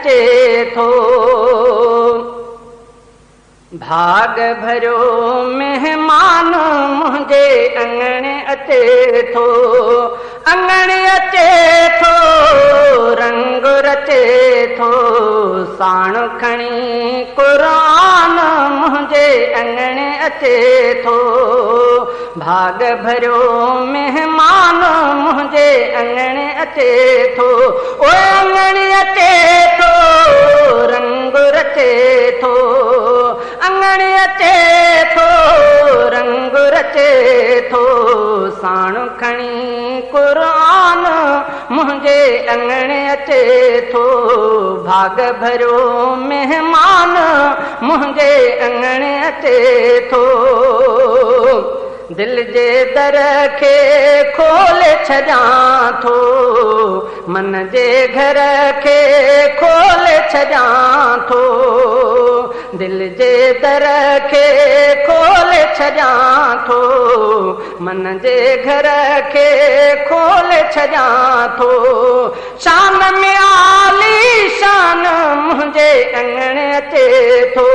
अचे थो। भाग भरियो मेहमान मुंहिंजे अंगणे अचे थो। अंगणे अचे थो रंग रचे थो। साण खणी क़ुरान मुंहिंजे अंगणे अचे थो। भाग भरियो मेहमान मुंहिंजे अंगणे अचे थो। ओ अंगणे अचे थो रंग रचे थो। अंगणे अचे थो रंग रचे थो। साण खणी क़ुरान मुंहिंजे अंगणे अचे थो। भाग भरियो मेहमान मुंहिंजे अंगणे अचे थो। दिल जे दर खे खोले छॾियां थो। मन जे घर खे खोले छॾियां थो। दिल जे दर खे खोले छॾियां थो। मन जे घर खे खोले छॾियां थो। शान में आली शान मुंहिंजे अंगणे अचे थो।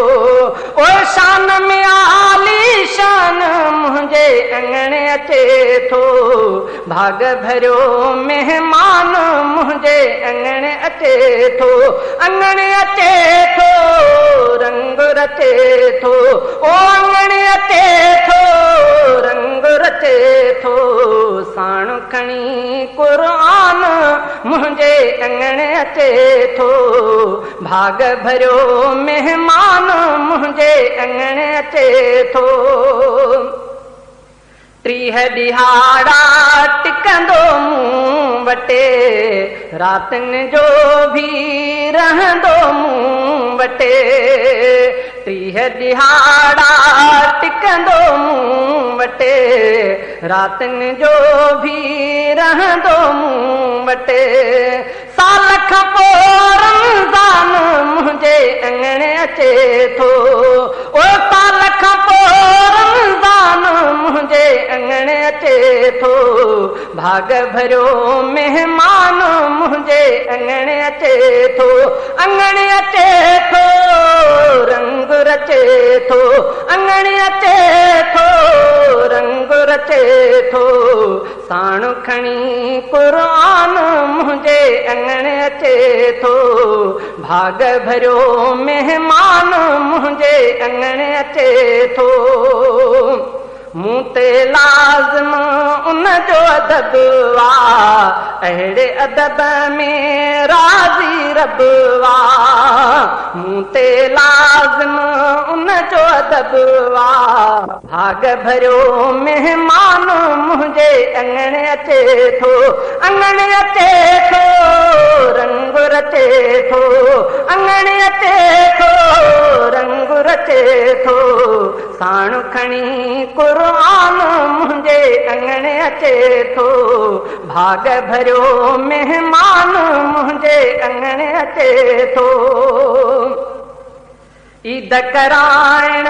ओ शान में आली शान मुंहिंजे अंगणे अचे थो। भाग भरियो मेहमान मुंहिंजे अंगणे अचे थो। अंगणे अचे थो रंग रचे थो। ओ अंगणे अचे थो रंग रचे थो। साण खणी क़ुरान मुंहिंजे अंगणे अचे थो। भाग भरियो मेहमान मुंहिंजे अंगणे अचे थो। 30 ॾिहाड़ा टिकंदो मूं वटे। रातिनि जो बि रहंदो मूं वटे। 30 ॾिहाड़ा टिकंदो मूं वटे। रातिनि जो बि रहंदो मूं वटे। साल खां पोइ रमज़ान मुंहिंजे अंगणे अचे थो। ओ साल खां पोइ रमज़ान मुंहिंजे अंगणे अचे थो। भाग भरियो मेहमान मुंहिंजे अंगणे अचे थो। अंगणे अचे थो रंग रचे थो। अंगणे अचे थो रंग रचे थो। साण खणी क़ुरान मुंहिंजे अंगणे अचे थो। भाग भरियो मेहमान मुंहिंजे अंगणे अचे थो। मूं ते लाज़िम उन जो अदब वा। अहिड़े अदब में राज़ी रब वा। मूं ते लाज़िम उन जो अदब वा। भाग भरियो मेहमान मुंहिंजे अंगणे अचे थो। अंगणे अचे थो रंग रचे थो। अंगणे अचे थो रंग रचे थो। साण खणी क़ुरान मुंहिंजे अंगणे अचे थो। भाग भरियो मेहमान मुंहिंजे अंगणे अचे थो। ईद कराइण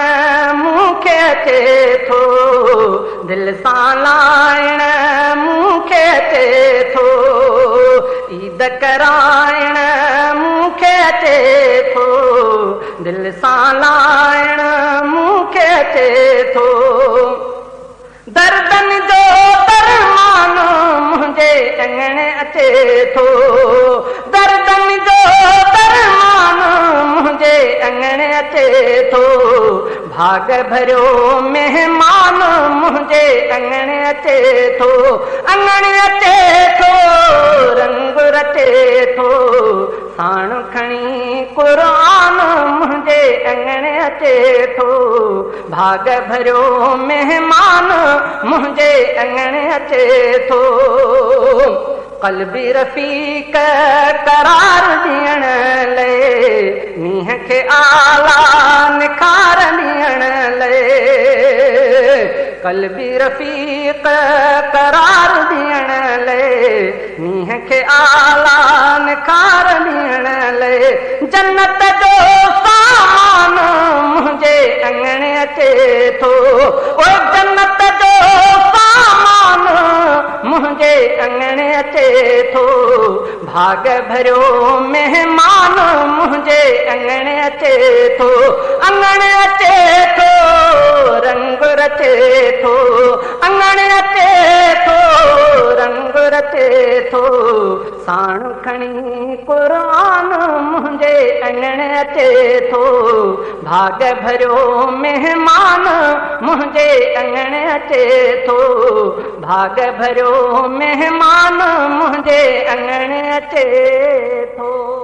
मूंखे अचे थो। दिल सां लाइण मूंखे अचे थो। ईद कराइण मूंखे अचे थो। दिल सां लाइण मूंखे अचे थो। दर्दनि जो दरमान मुंहिंजे अंगणे अचे थो। दर्दनि जो दरमान मुंहिंजे अंगणे अचे थो। भाग भरियो मेहमान मुंहिंजे अंगणे अचे थो। अंगणे अचे थो रंग रचे थो। साण खणी क़ुरान मुंहिंजे अंगणे अचे थो। भाग भरियो मेहमान मुंहिंजे अंगणे अचे थो। क़ल्बी रफ़ीक करार ॾियण लाइ। मींहं खे आला निखार ॾियण लाइ। क़ल्बी रफ़ीक करार ॾियण लाइ। मींहं खे आला निखार ॾियण लाइ। जन्नत जो सामान मुंहिंजे अंगणे अचे थो। ओ जन्नत जो सामान मुझे अंगण अचे थो। भाग भरियो मेहमान मुझे अंगण अचे थो। अंगण अचे थो रंग रचे थो। अंगण अचे थो रंग रचे थो। साण खणी क़ुरान मुझे अंगण अचे थो। भाग भरियो मेहमान मुझे अंगण अचे थो। भाग भरियो मेहमान मुझे अंगण अचे थो।